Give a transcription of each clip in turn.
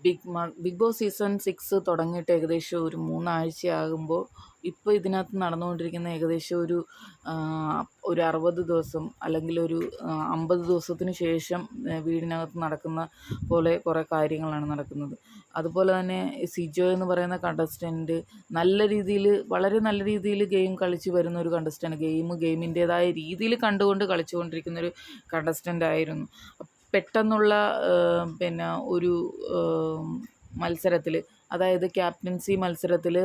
Big boss season 6 തുടങ്ങിയിട്ട് ഏകദേശം ഒരു 3 ആഴ്ചയാകുമ്പോൾ ഇപ്പോൾ ഇതിനകത്ത് നടന്നുകൊണ്ടിരിക്കുന്ന ഏകദേശം ഒരു 60 ദിവസം അല്ലെങ്കിൽ ഒരു 50 ദിവസത്തിന് ശേഷം വീടിനകത്ത് നടക്കുന്ന പോലെ കുറേ കാര്യങ്ങളാണ് നടക്കുന്നത്. അതുപോലെ തന്നെ സിജോ എന്ന് പറയുന്ന കണ്ടസ്റ്റൻറ്റ് വളരെ നല്ല രീതിയിൽ ഗെയിം കളിച്ച് വരുന്ന ഒരു കണ്ടസ്റ്റൻറ്റ്. ഗെയിമിൻ്റേതായ രീതിയിൽ കണ്ടുകൊണ്ട് കളിച്ചുകൊണ്ടിരിക്കുന്നൊരു കണ്ടസ്റ്റൻ്റ് ആയിരുന്നു. പെട്ടെന്നുള്ള ഒരു മത്സരത്തിൽ, അതായത് ക്യാപ്റ്റൻസി മത്സരത്തിൽ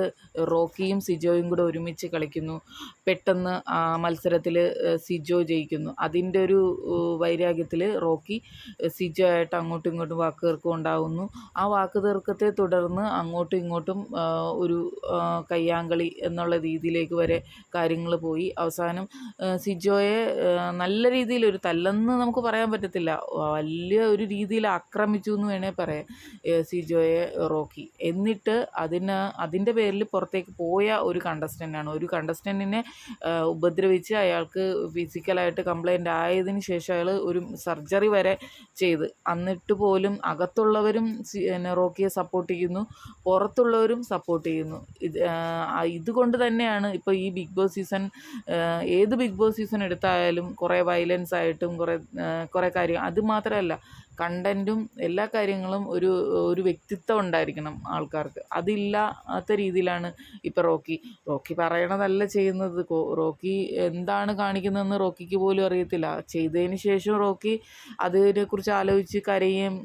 റോക്കിയും സിജോയും കൂടെ ഒരുമിച്ച് കളിക്കുന്നു. പെട്ടെന്ന് ആ മത്സരത്തിൽ സിജോ ജയിക്കുന്നു. അതിൻ്റെ ഒരു വൈരാഗ്യത്തിൽ റോക്കി സിജോ ആയിട്ട് അങ്ങോട്ടും ഇങ്ങോട്ടും വാക്ക് തർക്കം ഉണ്ടാകുന്നു. ആ വാക്ക് തർക്കത്തെ തുടർന്ന് അങ്ങോട്ടും ഇങ്ങോട്ടും ഒരു കയ്യാങ്കളി എന്നുള്ള രീതിയിലേക്ക് വരെ കാര്യങ്ങൾ പോയി. അവസാനം സിജോയെ നല്ല രീതിയിൽ, ഒരു തല്ലെന്ന് നമുക്ക് പറയാൻ പറ്റത്തില്ല, വലിയ ഒരു രീതിയിൽ ആക്രമിച്ചു എന്ന് വേണേൽ പറയാം സിജോയെ റോക്കി. എന്നിട്ട് അതിൻ്റെ പേരിൽ പുറത്തേക്ക് പോയ ഒരു കണ്ടസ്റ്റൻ്റാണ്. ഒരു കണ്ടസ്റ്റൻറ്റിനെ ഉപദ്രവിച്ച് അയാൾക്ക് ഫിസിക്കലായിട്ട് കംപ്ലൈൻ്റ് ആയതിന് ശേഷം അയാൾ ഒരു സർജറി വരെ ചെയ്ത്, എന്നിട്ട് പോലും അകത്തുള്ളവരും റോക്കിയെ സപ്പോർട്ട് ചെയ്യുന്നു, പുറത്തുള്ളവരും സപ്പോർട്ട് ചെയ്യുന്നു. ഇതുകൊണ്ട് തന്നെയാണ് ഇപ്പോൾ ഈ ബിഗ് ബോസ് സീസൺ, ഏത് ബിഗ് ബോസ് സീസൺ എടുത്തായാലും കുറേ വയലൻസ് ആയിട്ടും കുറേ കാര്യം, അത് മാത്രമല്ല കണ്ടൻറ്റും എല്ലാ കാര്യങ്ങളും ഒരു വ്യക്തിത്വം ഉണ്ടായിരിക്കണം ആൾക്കാർക്ക്. അതില്ലാത്ത രീതിയിലാണ് ഇപ്പോൾ റോക്കി പറയണതല്ല ചെയ്യുന്നത്. റോക്കി എന്താണ് കാണിക്കുന്നതെന്ന് റോക്കിക്ക് പോലും അറിയത്തില്ല. ചെയ്തതിന് ശേഷം റോക്കി അതിനെക്കുറിച്ച് ആലോചിച്ച് കരയുകയും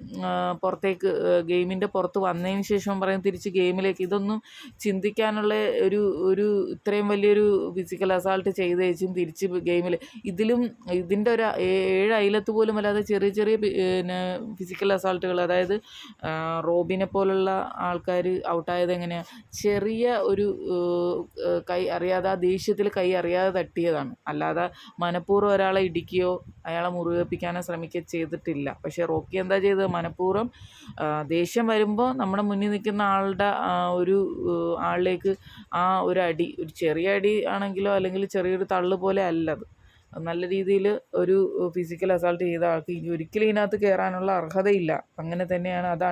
പുറത്തേക്ക് ഗെയിമിൻ്റെ പുറത്ത് വന്നതിന് ശേഷം പറയും തിരിച്ച് ഗെയിമിലേക്ക്. ഇതൊന്നും ചിന്തിക്കാനുള്ള ഒരു ഇത്രയും വലിയൊരു ഫിസിക്കൽ അസാൾട്ട് ചെയ്തേച്ചും തിരിച്ച് ഗെയിമിൽ ഇതിൻ്റെ ഒരു 7 അയലത്ത് പോലും അല്ലാതെ ചെറിയ ഫിസിക്കൽ അസാൾട്ടുകൾ, അതായത് റോബിനെ പോലുള്ള ആൾക്കാർ ഔട്ടായത് എങ്ങനെയാണ്, ചെറിയ ഒരു കൈ അറിയാതെ, ആ ദേഷ്യത്തിൽ കൈ അറിയാതെ തട്ടിയതാണ്, അല്ലാതെ മനഃപൂർവ്വം ഒരാളെ ഇടിക്കുകയോ അയാളെ മുറിവേൽപ്പിക്കാനോ ശ്രമിക്കുകയോ ചെയ്തിട്ടില്ല. പക്ഷേ റോക്കി എന്താ ചെയ്തത്, മനഃപൂർവ്വം ദേഷ്യം വരുമ്പോൾ നമ്മുടെ മുന്നിൽ നിൽക്കുന്ന ആളിലേക്ക് ആ ഒരു അടി, ഒരു ചെറിയ അടി ആണെങ്കിലോ അല്ലെങ്കിൽ ചെറിയൊരു തള്ളു പോലെ അല്ലത്, നല്ല രീതിയിൽ ഒരു ഫിസിക്കൽ അസാൾട്ട് ചെയ്ത ആൾക്ക് ഒരിക്കലും ഇതിനകത്ത് കയറാനുള്ള അർഹതയില്ല. അങ്ങനെ തന്നെയാണ്, അതാണ്